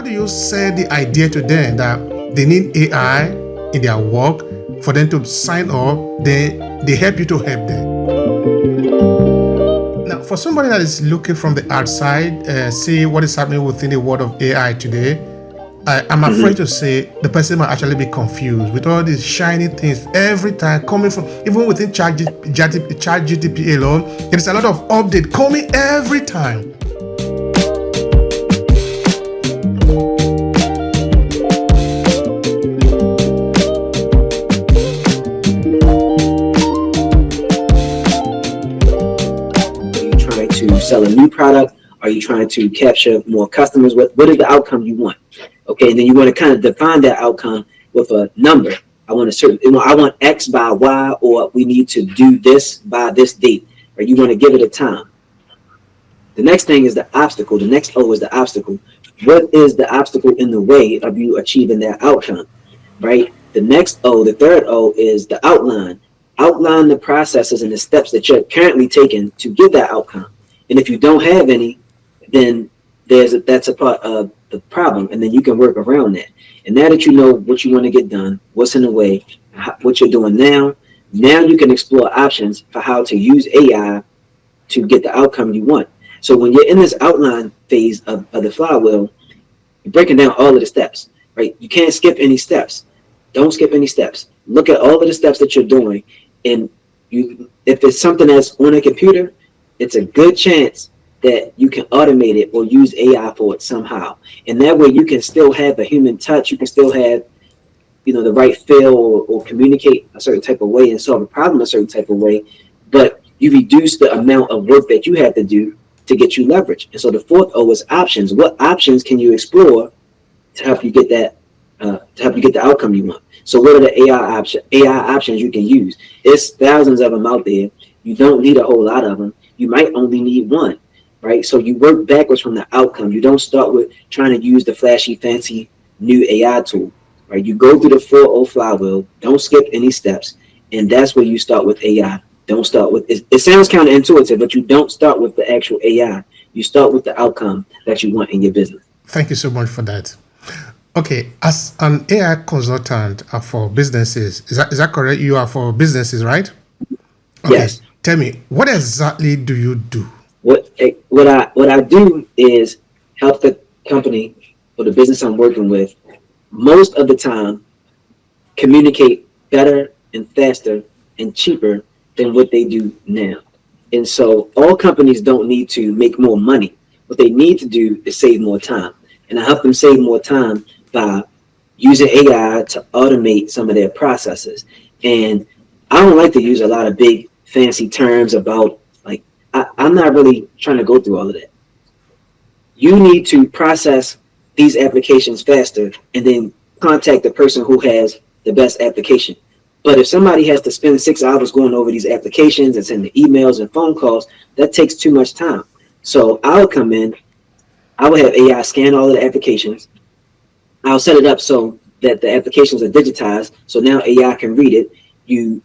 how do you sell the idea to them that they need AI in their work for them to sign up? They help you to help them. Now, for somebody that is looking from the outside, see what is happening within the world of AI today, I'm afraid to say the person might actually be confused with all these shiny things every time coming from, even within ChatGPT alone, there is a lot of update coming every time. Sell a new product? Are you trying to capture more customers? What is the outcome you want? Okay, and then you want to kind of define that outcome with a number. I want I want X by Y, or we need to do this by this date, or you want to give it a time. The next thing is the obstacle. The next O is the obstacle. What is the obstacle in the way of you achieving that outcome, right? The next O, the third O, is the outline. Outline the processes and the steps that you're currently taking to get that outcome. And if you don't have any, then that's a part of the problem, and then you can work around that. And now that you know what you want to get done, what's in the way, what you're doing now you can explore options for how to use AI to get the outcome you want. So when you're in this outline phase of the flywheel, you're breaking down all of the steps, right? You can't skip any steps. Don't skip any steps. Look at all of the steps that you're doing, and if it's something that's on a computer, it's a good chance that you can automate it or use AI for it somehow. And that way you can still have a human touch. You can still have, the right feel or communicate a certain type of way and solve a problem a certain type of way. But you reduce the amount of work that you have to do to get you leverage. And so the fourth O is options. What options can you explore to help you get that, to help you get the outcome you want? So what are the AI options you can use? There's thousands of them out there. You don't need a whole lot of them. You might only need one, right? So you work backwards from the outcome. You don't start with trying to use the flashy, fancy new AI tool, right? You go through the 4O flywheel, don't skip any steps, and that's where you start with AI. Don't start with, it sounds counterintuitive, but you don't start with the actual AI. You start with the outcome that you want in your business. Thank you so much for that. Okay, as an AI consultant for businesses, is that correct? You are for businesses, right? Okay. Yes. Tell me, what exactly do you do? What I do is help the company or the business I'm working with most of the time communicate better and faster and cheaper than what they do now. And so all companies don't need to make more money. What they need to do is save more time. And I help them save more time by using AI to automate some of their processes. And I don't like to use a lot of big fancy terms about, like, I'm not really trying to go through all of that. You need to process these applications faster and then contact the person who has the best application. But if somebody has to spend 6 hours going over these applications and sending emails and phone calls, that takes too much time. So I'll come in, I will have AI scan all of the applications. I'll set it up so that the applications are digitized. So now AI can read it. You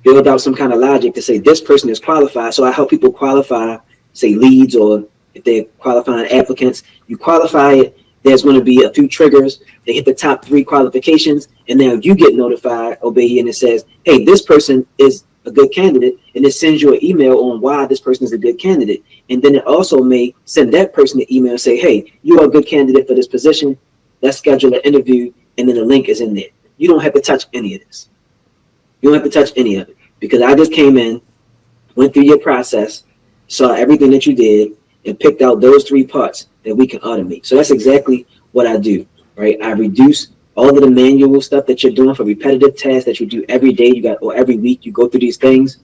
build out some kind of logic to say this person is qualified. So I help people qualify, say, leads, or if they're qualifying applicants, you qualify it. There's going to be a few triggers. They hit the top 3 qualifications, and now you get notified, Obehi, and it says, hey, this person is a good candidate, and it sends you an email on why this person is a good candidate. And then it also may send that person an email and say, hey, you are a good candidate for this position. Let's schedule an interview, and then the link is in there. You don't have to touch any of this. You don't have to touch any of it, because I just came in, went through your process, saw everything that you did, and picked out those 3 parts that we can automate. So that's exactly what I do, right? I reduce all of the manual stuff that you're doing for repetitive tasks that you do every day, or every week. You go through these things.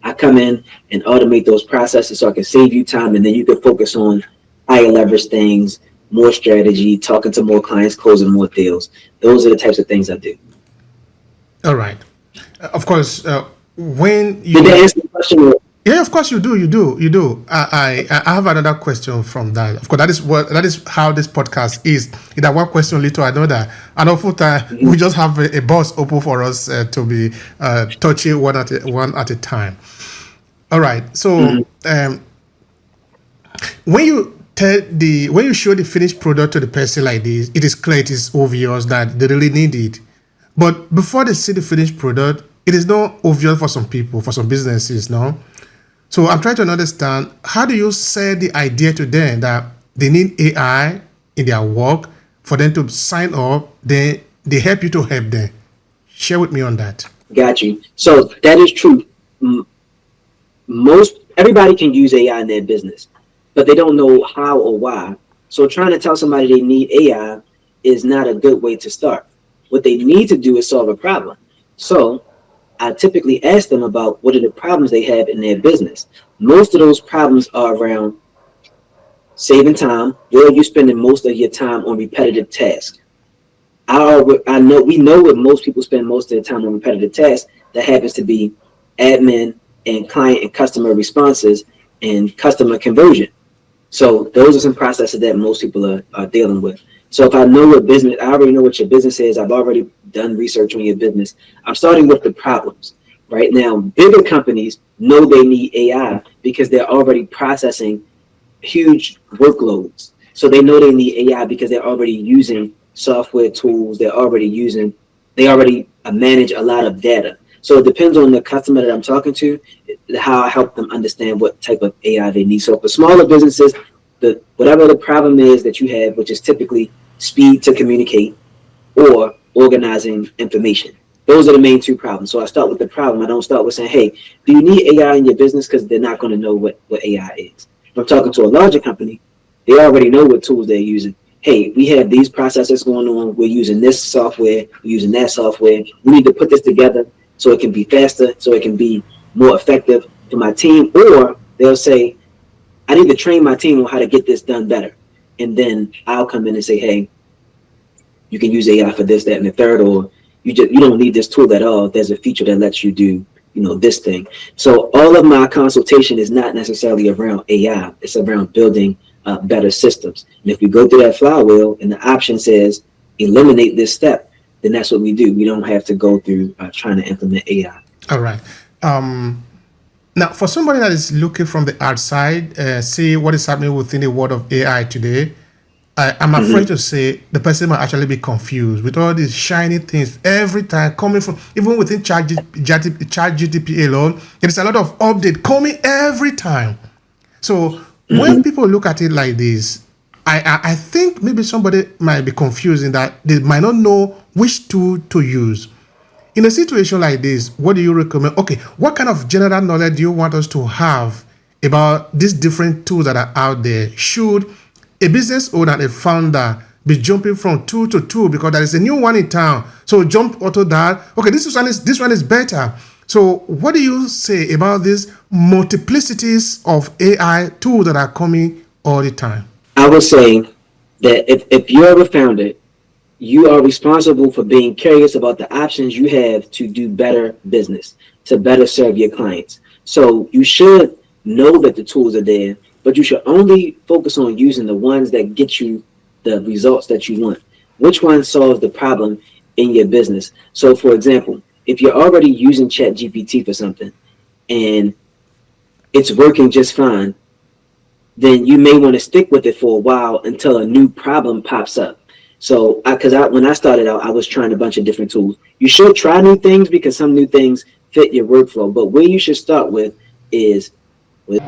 I come in and automate those processes so I can save you time, and then you can focus on higher leverage things, more strategy, talking to more clients, closing more deals. Those are the types of things I do. All right. Of course, when you... Did I answer the question? Yeah, of course you do. You do. I have another question from that. Of course, that is how this podcast is. Either one question lead to another, and often we just have a box open for us to be touching one at a time. All right. So when you when you show the finished product to the person like this, it is clear, it is obvious that they really need it. But before they see the finished product, it is not obvious for some people, for some businesses, no? So I'm trying to understand, how do you sell the idea to them that they need AI in their work for them to sign up, then they help you to help them? Share with me on that. Got you. So that is true. Everybody can use AI in their business, but they don't know how or why. So trying to tell somebody they need AI is not a good way to start. What they need to do is solve a problem. So I typically ask them about what are the problems they have in their business. Most of those problems are around saving time. Where are you spending most of your time on repetitive tasks? We know what most people spend most of their time on repetitive tasks. That happens to be admin and client and customer responses and customer conversion. So those are some processes that most people are dealing with. So if I already know what your business is. I've already done research on your business. I'm starting with the problems. Right now, bigger companies know they need AI because they're already processing huge workloads. So they know they need AI because they're already using software tools. They already manage a lot of data. So it depends on the customer that I'm talking to, how I help them understand what type of AI they need. So for smaller businesses, whatever the problem is that you have, which is typically speed to communicate or organizing information. Those are the main two problems. So I start with the problem. I don't start with saying, hey, do you need AI in your business? Because they're not going to know what AI is. If I'm talking to a larger company, they already know what tools they're using. Hey, we have these processes going on. We're using this software. We're using that software. We need to put this together so it can be faster, so it can be more effective for my team. Or they'll say, I need to train my team on how to get this done better. And then I'll come in and say, hey, you can use AI for this, that, and the third, or you don't need this tool at all. There's a feature that lets you do, this thing. So all of my consultation is not necessarily around AI. It's around building better systems. And if we go through that flywheel and the option says eliminate this step, then that's what we do. We don't have to go through trying to implement AI. All right. Now, for somebody that is looking from the outside, see what is happening within the world of AI today, I'm afraid to say the person might actually be confused with all these shiny things every time coming from, even within ChatGPT alone, there's a lot of update coming every time. So when people look at it like this, I think maybe somebody might be confused in that they might not know which tool to use. In a situation like this, what do you recommend? Okay, what kind of general knowledge do you want us to have about these different tools that are out there? Should a business owner, a founder, be jumping from tool to tool because there is a new one in town? So jump onto that. Okay, this one is better. So what do you say about these multiplicities of AI tools that are coming all the time? I would say that if you're a founder, you are responsible for being curious about the options you have to do better business, to better serve your clients. So you should know that the tools are there, but you should only focus on using the ones that get you the results that you want. Which one solves the problem in your business? So for example, if you're already using ChatGPT for something and it's working just fine, then you may want to stick with it for a while until a new problem pops up. So when I started out, I was trying a bunch of different tools. You should try new things because some new things fit your workflow. But where you should start with is with